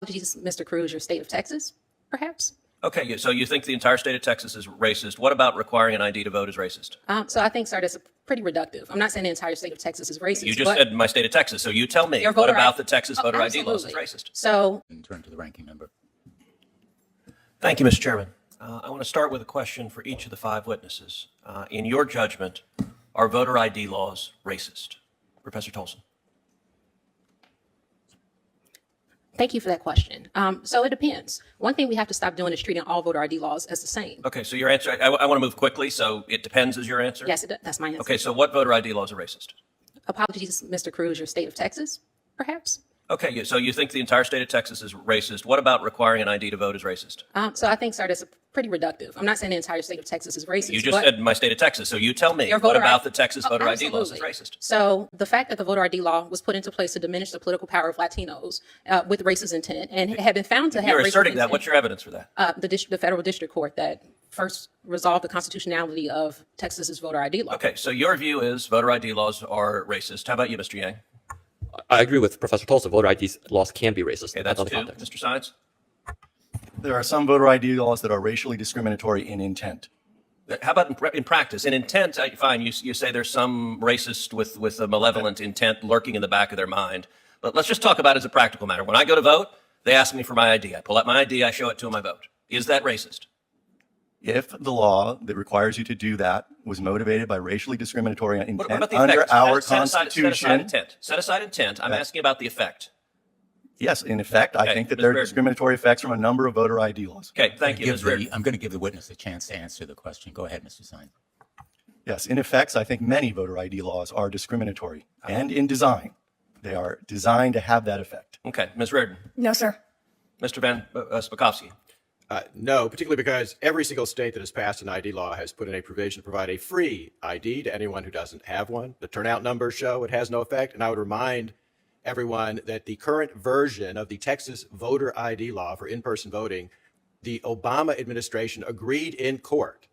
Apologies, Mr. Cruz, your state of Texas, perhaps? Okay, so you think the entire state of Texas is racist. What about requiring an ID to vote is racist? So I think, sir, that's pretty reductive. I'm not saying the entire state of Texas is racist. You just said my state of Texas, so you tell me. Your What voter about ID the Texas voter ID laws is absolutely. racist? So, And turn to the ranking member. Thank you, Mr. Chairman. I want to start with a question for each of the five witnesses. In your judgment, are voter ID laws racist? Professor Tolson. thank you for that question. So it depends. One thing we have to stop doing is treating all voter ID laws as the same. Okay, so your answer, I want to move quickly, so it depends is your answer? Yes, that's my answer. Okay, so what voter ID laws are racist? Apologies, Mr. Cruz, your state of Texas, perhaps? Okay, so you think the entire state of Texas is racist. What about requiring an ID to vote is racist? So I think, sir, that's pretty reductive. I'm not saying the entire state of Texas is racist. You just said my state of Texas, so you tell me. Your What voter about ID the Texas voter ID laws is absolutely. racist? So the fact that the voter ID law was put into place to diminish the political power of Latinos with racist intent and had been found to have You're racist asserting that. intent, What's your evidence for that? the federal district court that first resolved the constitutionality of Texas's voter ID law. Okay, so your view is voter ID laws are racist. How about you, Mr. Yang? I agree with Professor Tolson. Voter ID laws can be racist. Okay, that's Another two. context. Mr. Science? There are some voter ID laws that are racially discriminatory in intent. How about in practice? In intent, fine, you say there's some racist with a malevolent intent lurking in the back of their mind. But let's just talk about it as a practical matter. When I go to vote, they ask me for my ID. I pull out my ID, I show it to them, I vote. Is that racist? If the law that requires you to do that was motivated by racially discriminatory What intent about the under effect? our Set aside Constitution, intent. Set aside intent. I'm asking about the effect. yes, in effect, I Okay, think that Ms. there are Reardon. discriminatory effects from a number of voter ID laws. Okay, thank you, Ms. Reardon. I'm going to give the witness a chance to answer the question. Go ahead, Mr. Sine. Yes, in effects, I think many voter ID laws are discriminatory and in design. They are designed to have that effect. Okay, Ms. Reardon. No, sir. Mr. Van Spakovsky. No, particularly because every single state that has passed an ID law has put in a provision to provide a free ID to anyone who doesn't have one. The turnout numbers show it has no effect. And I would remind everyone that the current version of the Texas voter ID law for in-person voting, the Obama administration agreed in court,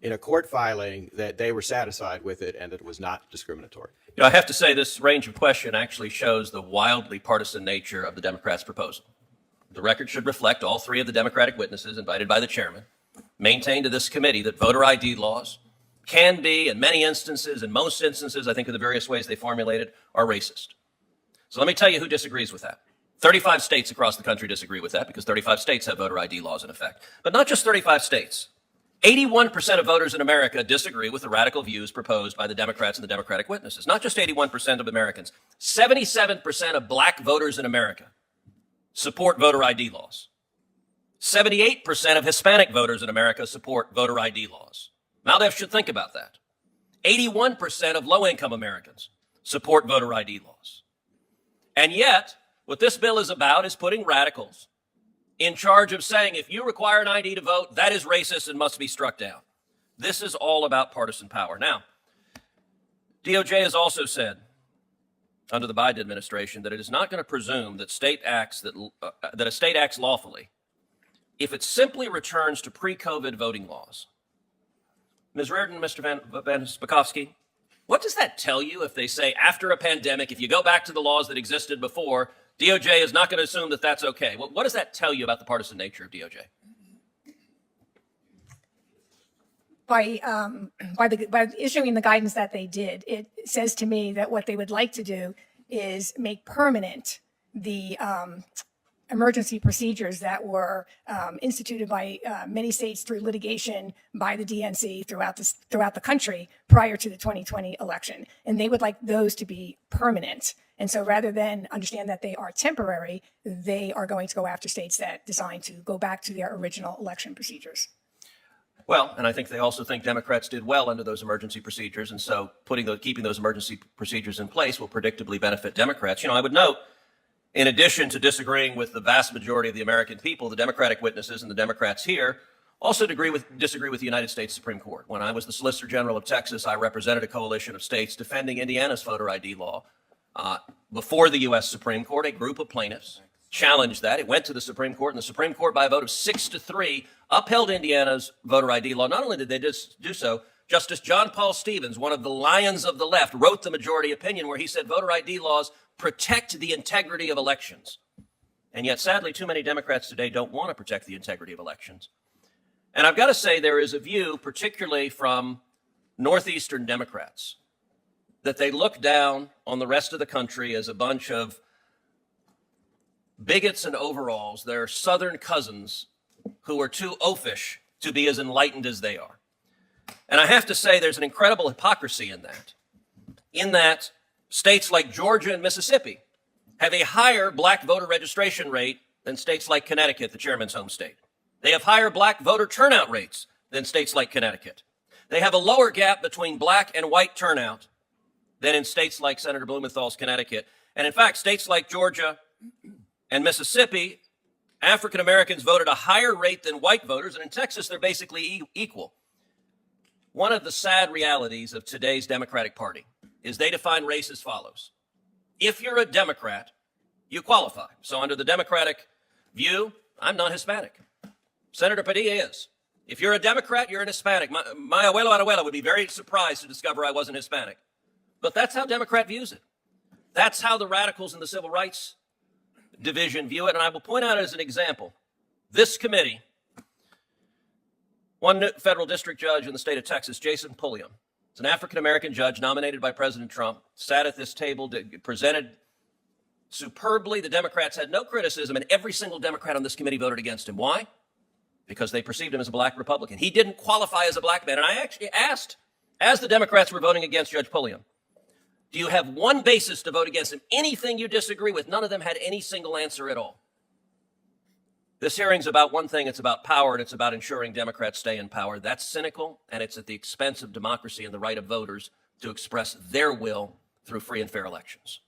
in a court filing, that they were satisfied with it and that it was not discriminatory. You know, I have to say this range of question actually shows the wildly partisan nature of the Democrats' proposal. The record should reflect all three of the Democratic witnesses invited by the chairman maintained to this committee that voter ID laws can be, in many instances, in most instances, I think in the various ways they formulated, are racist. So let me tell you who disagrees with that. 35 states across the country disagree with that because 35 states have voter ID laws in effect. But not just 35 states. 81% of voters in America disagree with the radical views proposed by the Democrats and the Democratic witnesses. Not just 81% of Americans. 77% of black voters in America support voter ID laws. 78% of Hispanic voters in America support voter ID laws. Maldev should think about that. 81% of low-income Americans support voter ID laws. And yet, what this bill is about is putting radicals in charge of saying, if you require an ID to vote, that is racist and must be struck down. This is all about partisan power. Now, DOJ has also said, under the Biden administration, that it is not going to presume that a state acts lawfully if it simply returns to pre-COVID voting laws. Ms. Reardon, Mr. Van Spakovsky, what does that tell you if they say after a pandemic, if you go back to the laws that existed before, DOJ is not going to assume that that's okay? What does that tell you about the partisan nature of DOJ? By issuing the guidance that they did, it says to me that what they would like to do is make permanent the emergency procedures that were instituted by many states through litigation by the DNC throughout the country prior to the 2020 election. And they would like those to be permanent. And so rather than understand that they are temporary, they are going to go after states that decide to go back to their original election procedures. Well, and I think they also think Democrats did well under those emergency procedures, and so keeping those emergency procedures in place will predictably benefit Democrats. You know, I would note, in addition to disagreeing with the vast majority of the American people, the Democratic witnesses and the Democrats here also disagree with the United States Supreme Court. When I was the Solicitor General of Texas, I represented a coalition of states defending Indiana's voter ID law. Before the U.S. Supreme Court, a group of plaintiffs challenged that. It went to the Supreme Court, and the Supreme Court, by a vote of 6-3, upheld Indiana's voter ID law. Not only did they do so, Justice John Paul Stevens, one of the lions of the left, wrote the majority opinion where he said voter ID laws protect the integrity of elections. And yet, sadly, too many Democrats today don't want to protect the integrity of elections. And I've got to say, there is a view, particularly from Northeastern Democrats, that they look down on the rest of the country as a bunch of bigots and overalls, their Southern cousins who are too oafish to be as enlightened as they are. And I have to say, there's an incredible hypocrisy in that states like Georgia and Mississippi have a higher black voter registration rate than states like Connecticut, the chairman's home state. They have higher black voter turnout rates than states like Connecticut. They have a lower gap between black and white turnout than in states like Senator Blumenthal's Connecticut. And in fact, states like Georgia and Mississippi, African Americans vote at a higher rate than white voters, and in Texas, they're basically equal. One of the sad realities of today's Democratic Party is they define race as follows. If you're a Democrat, you qualify. So under the Democratic view, I'm not Hispanic. Senator Padilla is. If you're a Democrat, you're an Hispanic. My abuela would be very surprised to discover I wasn't Hispanic. But that's how Democrat views it. That's how the radicals in the civil rights division view it. And I will point out as an example, this committee, one federal district judge in the state of Texas, Jason Pulliam, is an African-American judge nominated by President Trump, sat at this table, presented superbly. The Democrats had no criticism, and every single Democrat on this committee voted against him. Why? Because they perceived him as a black Republican. He didn't qualify as a black man. And I actually asked, as the Democrats were voting against Judge Pulliam, do you have one basis to vote against him? Anything you disagree with? None of them had any single answer at all. This hearing's about one thing. It's about power, and it's about ensuring Democrats stay in power. That's cynical, and it's at the expense of democracy and the right of voters to express their will through free and fair elections.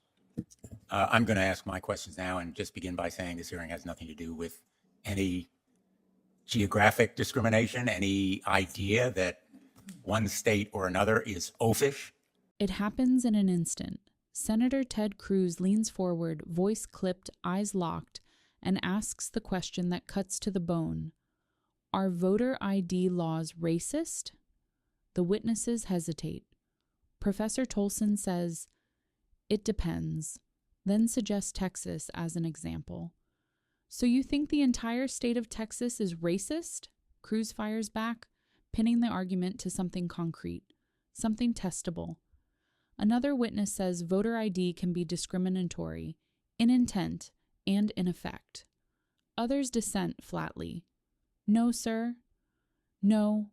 I'm going to ask my questions now and just begin by saying this hearing has nothing to do with any geographic discrimination, any idea that one state or another is oafish. It happens in an instant. Senator Ted Cruz leans forward, voice clipped, eyes locked, and asks the question that cuts to the bone. Are voter ID laws racist? The witnesses hesitate. Professor Tolson says, it depends, then suggests Texas as an example. So you think the entire state of Texas is racist? Cruz fires back, pinning the argument to something concrete, something testable. Another witness says voter ID can be discriminatory, in intent, and in effect. Others dissent flatly. No, sir. No.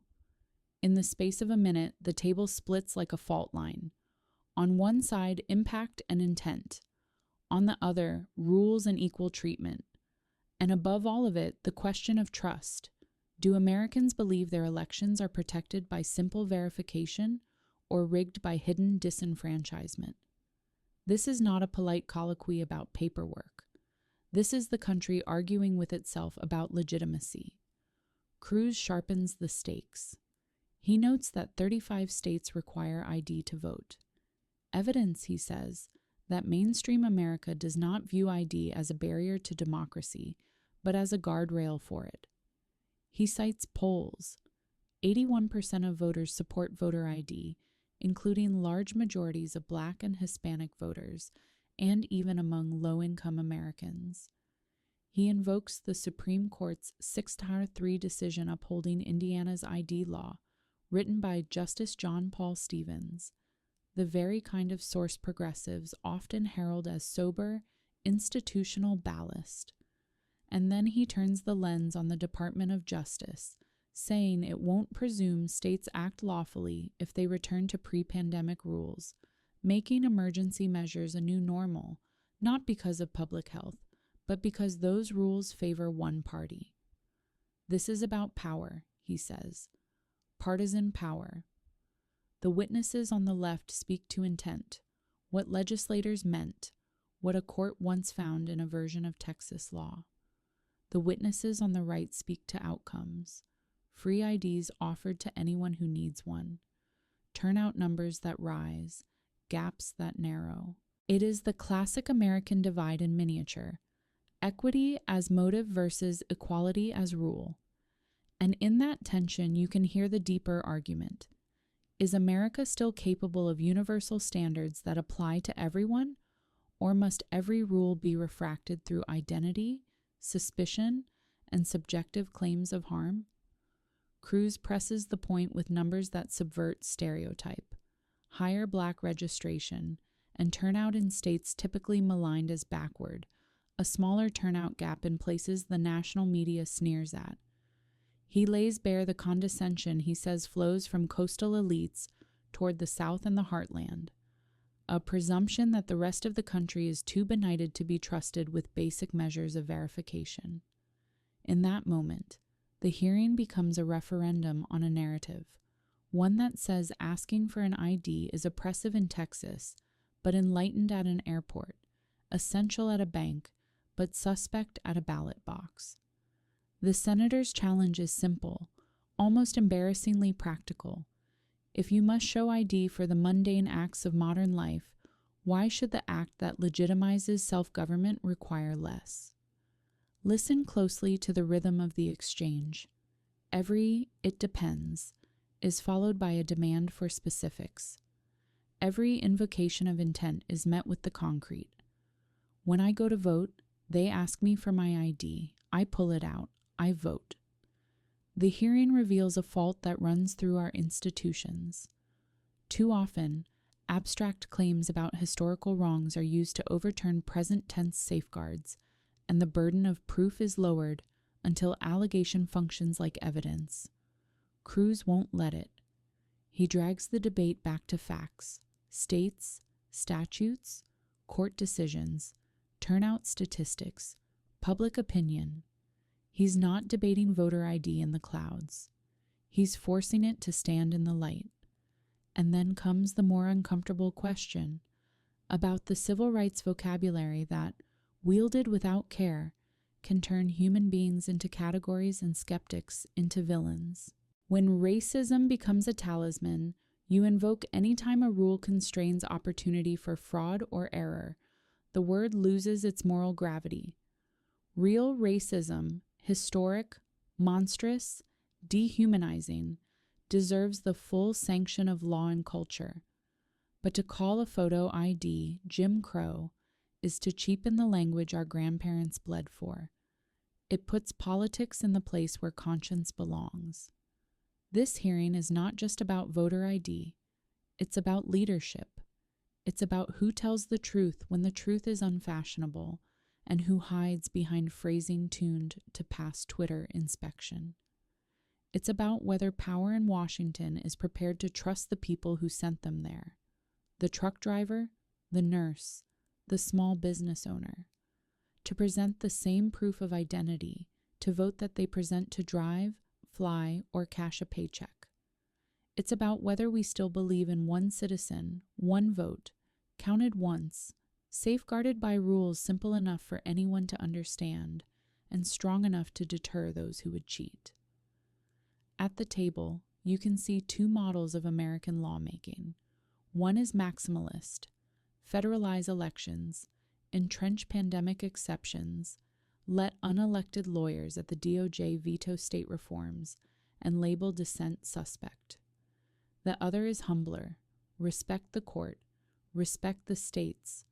In the space of a minute, the table splits like a fault line. On one side, impact and intent. On the other, rules and equal treatment. And above all of it, the question of trust. Do Americans believe their elections are protected by simple verification or rigged by hidden disenfranchisement? This is not a polite colloquy about paperwork. This is the country arguing with itself about legitimacy. Cruz sharpens the stakes. He notes that 35 states require ID to vote. Evidence, he says, that mainstream America does not view ID as a barrier to democracy, but as a guardrail for it. He cites polls. 81% of voters support voter ID, including large majorities of Black and Hispanic voters, and even among low-income Americans. He invokes the Supreme Court's 6-3 decision upholding Indiana's ID law, written by Justice John Paul Stevens, the very kind of source progressives often herald as sober, institutional ballast. And then he turns the lens on the Department of Justice, saying it won't presume states act lawfully if they return to pre-pandemic rules, making emergency measures a new normal, not because of public health, but because those rules favor one party. This is about power, he says. Partisan power. The witnesses on the left speak to intent, what legislators meant, what a court once found in a version of Texas law. The witnesses on the right speak to outcomes, free IDs offered to anyone who needs one, turnout numbers that rise, gaps that narrow. It is the classic American divide in miniature, equity as motive versus equality as rule. And in that tension, you can hear the deeper argument. Is America still capable of universal standards that apply to everyone, Or must every rule be refracted through identity, suspicion, and subjective claims of harm? Cruz presses the point with numbers that subvert stereotype. Higher black registration and turnout in states typically maligned as backward, a smaller turnout gap in places the national media sneers at. He lays bare the condescension he says flows from coastal elites toward the South and the heartland, a presumption that the rest of the country is too benighted to be trusted with basic measures of verification. In that moment, the hearing becomes a referendum on a narrative, one that says asking for an ID is oppressive in Texas, but enlightened at an airport, essential at a bank, but suspect at a ballot box. The senator's challenge is simple, almost embarrassingly practical. If you must show ID for the mundane acts of modern life, why should the act that legitimizes self-government require less? Listen closely to the rhythm of the exchange. Every "it depends" is followed by a demand for specifics. Every invocation of intent is met with the concrete. When I go to vote, they ask me for my ID. I pull it out. I vote. The hearing reveals a fault that runs through our institutions. Too often, abstract claims about historical wrongs are used to overturn present tense safeguards, and the burden of proof is lowered until allegation functions like evidence. Cruz won't let it. He drags the debate back to facts, states, statutes, court decisions, turnout statistics, public opinion. He's not debating voter ID in the clouds. He's forcing it to stand in the light. And then comes the more uncomfortable question about the civil rights vocabulary that, wielded without care, can turn human beings into categories and skeptics into villains. When racism becomes a talisman, you invoke any time a rule constrains opportunity for fraud or error. The word loses its moral gravity. Real racism, historic, monstrous, dehumanizing, deserves the full sanction of law and culture. But to call a photo ID Jim Crow is to cheapen the language our grandparents bled for. It puts politics in the place where conscience belongs. This hearing is not just about voter ID. It's about leadership. It's about who tells the truth when the truth is unfashionable, and who hides behind phrasing tuned to pass Twitter inspection. It's about whether power in Washington is prepared to trust the people who sent them there, the truck driver, the nurse, the small business owner, to present the same proof of identity, to vote that they present to drive, fly, or cash a paycheck. It's about whether we still believe in one citizen, one vote, counted once, safeguarded by rules simple enough for anyone to understand and strong enough to deter those who would cheat. At the table, you can see two models of American lawmaking. One is maximalist, federalize elections, entrench pandemic exceptions, let unelected lawyers at the DOJ veto state reforms, and label dissent suspect. The other is humbler, respect the court, respect the states,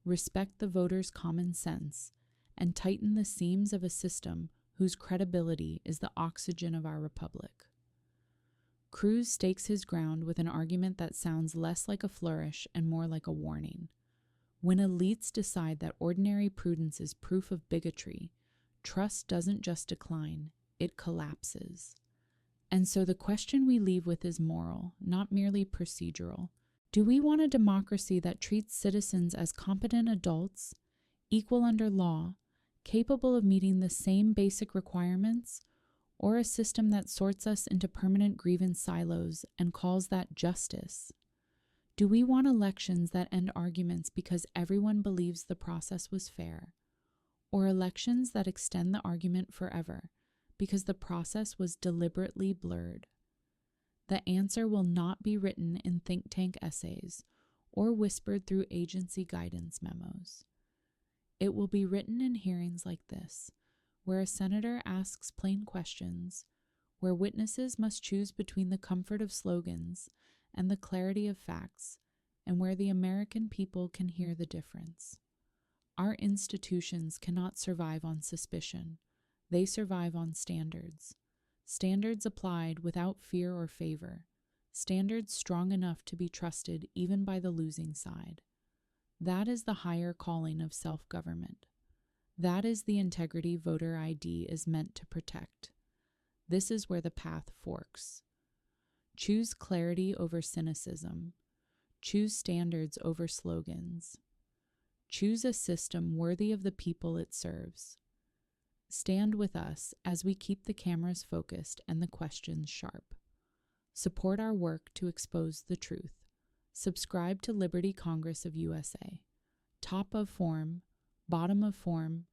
respect the voters' common sense, and tighten the seams of a system whose credibility is the oxygen of our republic. Cruz stakes his ground with an argument that sounds less like a flourish and more like a warning. When elites decide that ordinary prudence is proof of bigotry, trust doesn't just decline, it collapses. And so the question we leave with is moral, not merely procedural. Do we want a democracy that treats citizens as competent adults, equal under law, capable of meeting the same basic requirements, or a system that sorts us into permanent grievance silos and calls that justice? Do we want elections that end arguments because everyone believes the process was fair, or elections that extend the argument forever because the process was deliberately blurred? The answer will not be written in think tank essays or whispered through agency guidance memos. It will be written in hearings like this, where a senator asks plain questions, where witnesses must choose between the comfort of slogans and the clarity of facts, and where the American people can hear the difference. Our institutions cannot survive on suspicion. They survive on standards. Standards applied without fear or favor. Standards strong enough to be trusted even by the losing side. That is the higher calling of self-government. That is the integrity voter ID is meant to protect. This is where the path forks. Choose clarity over cynicism. Choose standards over slogans. Choose a system worthy of the people it serves. Stand with us as we keep the cameras focused and the questions sharp. Support our work to expose the truth. Subscribe to Liberty Congress of USA. Top of form, bottom of form,